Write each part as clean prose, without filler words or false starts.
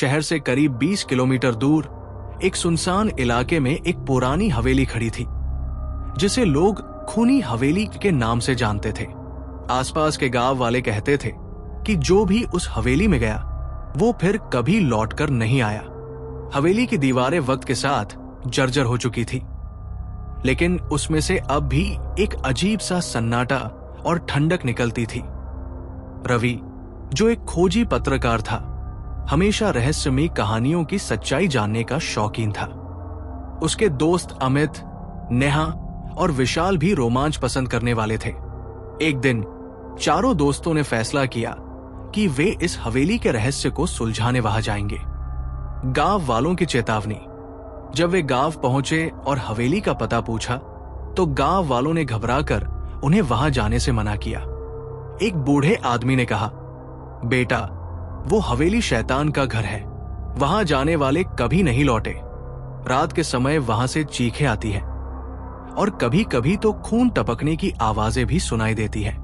शहर से करीब 20 किलोमीटर दूर एक सुनसान इलाके में एक पुरानी हवेली खड़ी थी, जिसे लोग खूनी हवेली के नाम से जानते थे। आसपास के गांव वाले कहते थे कि जो भी उस हवेली में गया वो फिर कभी लौटकर नहीं आया। हवेली की दीवारें वक्त के साथ जर्जर हो चुकी थी, लेकिन उसमें से अब भी एक अजीब सा सन्नाटा और ठंडक निकलती थी। रवि, जो एक खोजी पत्रकार था, हमेशा रहस्यमयी कहानियों की सच्चाई जानने का शौकीन था। उसके दोस्त अमित, नेहा और विशाल भी रोमांच पसंद करने वाले थे। एक दिन चारों दोस्तों ने फैसला किया कि वे इस हवेली के रहस्य को सुलझाने वहां जाएंगे। गांव वालों की चेतावनी। जब वे गांव पहुंचे और हवेली का पता पूछा तो गांव वालों ने घबराकर उन्हें वहां जाने से मना किया। एक बूढ़े आदमी ने कहा, बेटा, वो हवेली शैतान का घर है, वहां जाने वाले कभी नहीं लौटे। रात के समय वहां से चीखें आती हैं और कभी कभी तो खून टपकने की आवाजें भी सुनाई देती हैं।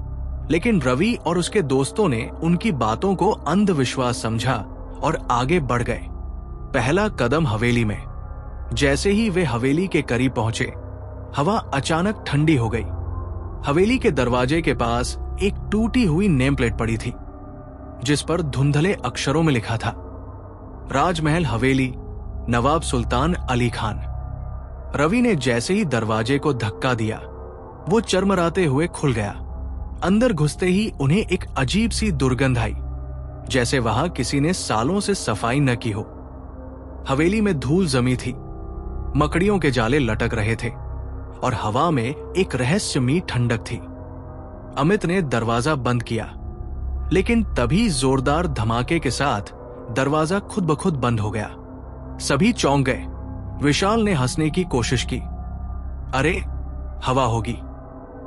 लेकिन रवि और उसके दोस्तों ने उनकी बातों को अंधविश्वास समझा और आगे बढ़ गए। पहला कदम हवेली में। जैसे ही वे हवेली के करीब पहुंचे, हवा अचानक ठंडी हो गई। हवेली के दरवाजे के पास एक टूटी हुई नेम प्लेट पड़ी थी, जिस पर धुंधले अक्षरों में लिखा था, राजमहल हवेली, नवाब सुल्तान अली खान। रवि ने जैसे ही दरवाजे को धक्का दिया, वो चरमराते हुए खुल गया। अंदर घुसते ही उन्हें एक अजीब सी दुर्गंध आई, जैसे वहां किसी ने सालों से सफाई न की हो। हवेली में धूल जमी थी, मकड़ियों के जाले लटक रहे थे और हवा में एक रहस्यमयी ठंडक थी। अमित ने दरवाजा बंद किया, लेकिन तभी जोरदार धमाके के साथ दरवाजा खुद ब खुद बंद हो गया। सभी चौंक गए। विशाल ने हंसने की कोशिश की। अरे, हवा होगी,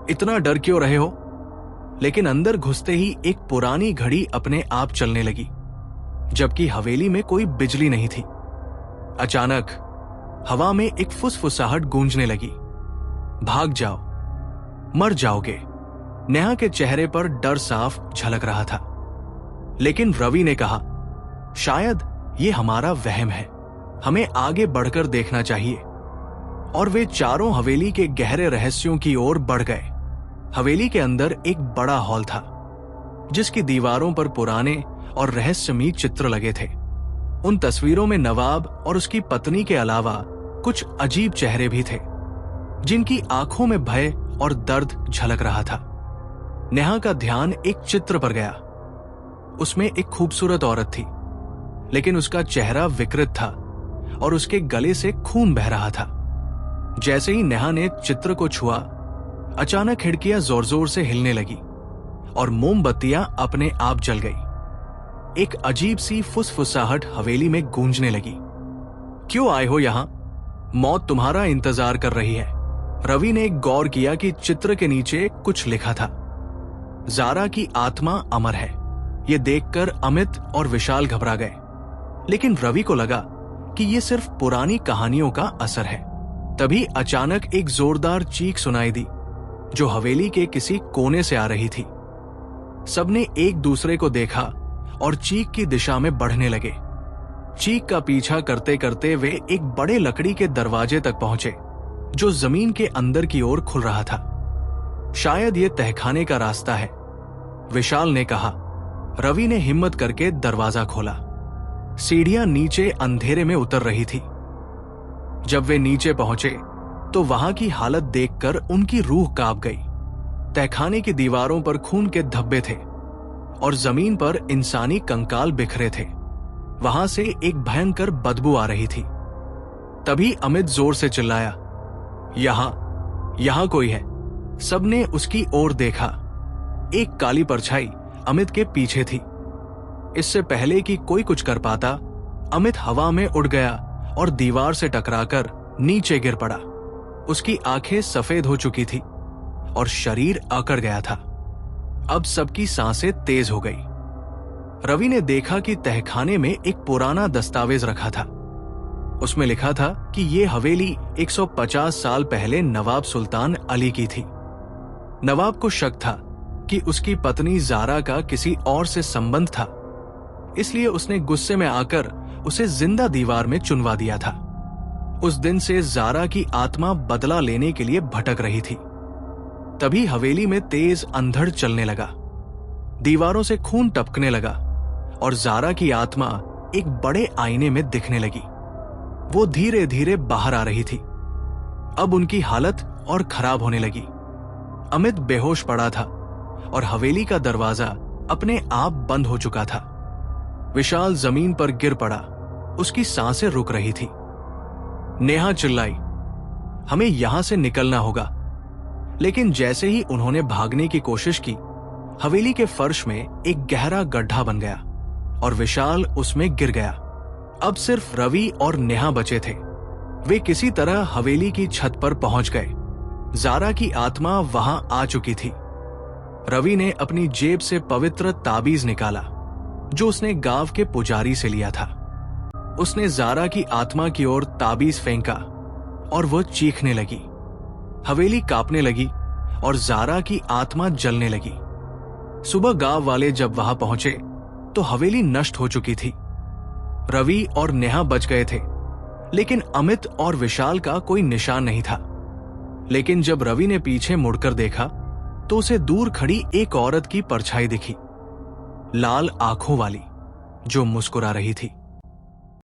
इतना डर क्यों रहे हो? लेकिन अंदर घुसते ही एक पुरानी घड़ी अपने आप चलने लगी, जबकि हवेली में कोई बिजली नहीं थी। अचानक हवा में एक फुसफुसाहट गूंजने लगी, भाग जाओ, मर जाओगे। नेहा के चेहरे पर डर साफ झलक रहा था। लेकिन रवि ने कहा, शायद ये हमारा वहम है, हमें आगे बढ़कर देखना चाहिए। और वे चारों हवेली के गहरे रहस्यों की ओर बढ़ गए। हवेली के अंदर एक बड़ा हॉल था, जिसकी दीवारों पर पुराने और रहस्यमयी चित्र लगे थे। उन तस्वीरों में नवाब और उसकी पत्नी के अलावा कुछ अजीब चेहरे भी थे, जिनकी आंखों में भय और दर्द झलक रहा था। नेहा का ध्यान एक चित्र पर गया। उसमें एक खूबसूरत औरत थी, लेकिन उसका चेहरा विकृत था और उसके गले से खून बह रहा था। जैसे ही नेहा ने चित्र को छुआ, अचानक खिड़कियां जोर जोर से हिलने लगी और मोमबत्तियां अपने आप जल गई। एक अजीब सी फुसफुसाहट हवेली में गूंजने लगी। क्यों आए हो यहां? मौत तुम्हारा इंतजार कर रही है। रवि ने गौर किया कि चित्र के नीचे कुछ लिखा था, जारा की आत्मा अमर है। यह देखकर अमित और विशाल घबरा गए, लेकिन रवि को लगा कि यह सिर्फ पुरानी कहानियों का असर है। तभी अचानक एक जोरदार चीख सुनाई दी, जो हवेली के किसी कोने से आ रही थी। सबने एक दूसरे को देखा और चीख की दिशा में बढ़ने लगे। चीख का पीछा करते करते वे एक बड़े लकड़ी के दरवाजे तक पहुंचे, जो जमीन के अंदर की ओर खुल रहा था। शायद ये तहखाने का रास्ता है, विशाल ने कहा। रवि ने हिम्मत करके दरवाजा खोला। सीढ़ियां नीचे अंधेरे में उतर रही थी। जब वे नीचे पहुंचे तो वहां की हालत देखकर उनकी रूह कांप गई। तहखाने की दीवारों पर खून के धब्बे थे और जमीन पर इंसानी कंकाल बिखरे थे। वहां से एक भयंकर बदबू आ रही थी। तभी अमित जोर से चिल्लाया, यहां कोई है। सबने उसकी ओर देखा। एक काली परछाई अमित के पीछे थी। इससे पहले कि कोई कुछ कर पाता, अमित हवा में उड़ गया और दीवार से टकराकर नीचे गिर पड़ा। उसकी आंखें सफेद हो चुकी थी और शरीर अकड़ गया था। अब सबकी सांसें तेज हो गई। रवि ने देखा कि तहखाने में एक पुराना दस्तावेज रखा था। उसमें लिखा था कि ये हवेली 150 साल पहले नवाब सुल्तान अली की थी। नवाब को शक था कि उसकी पत्नी जारा का किसी और से संबंध था, इसलिए उसने गुस्से में आकर उसे जिंदा दीवार में चुनवा दिया था। उस दिन से जारा की आत्मा बदला लेने के लिए भटक रही थी। तभी हवेली में तेज अंधड़ चलने लगा, दीवारों से खून टपकने लगा और जारा की आत्मा एक बड़े आईने में दिखने लगी। वो धीरे धीरे बाहर आ रही थी। अब उनकी हालत और खराब होने लगी। अमित बेहोश पड़ा था और हवेली का दरवाजा अपने आप बंद हो चुका था। विशाल जमीन पर गिर पड़ा, उसकी सांसें रुक रही थी। नेहा चिल्लाई, हमें यहां से निकलना होगा। लेकिन जैसे ही उन्होंने भागने की कोशिश की, हवेली के फर्श में एक गहरा गड्ढा बन गया और विशाल उसमें गिर गया। अब सिर्फ रवि और नेहा बचे थे। वे किसी तरह हवेली की छत पर पहुंच गए। जारा की आत्मा वहां आ चुकी थी। रवि ने अपनी जेब से पवित्र ताबीज निकाला जो उसने गांव के पुजारी से लिया था। उसने जारा की आत्मा की ओर ताबीज फेंका और वह चीखने लगी। हवेली कांपने लगी और जारा की आत्मा जलने लगी। सुबह गांव वाले जब वहां पहुंचे तो हवेली नष्ट हो चुकी थी। रवि और नेहा बच गए थे, लेकिन अमित और विशाल का कोई निशान नहीं था। लेकिन जब रवि ने पीछे मुड़कर देखा तो उसे दूर खड़ी एक औरत की परछाई दिखी, लाल आंखों वाली, जो मुस्कुरा रही थी।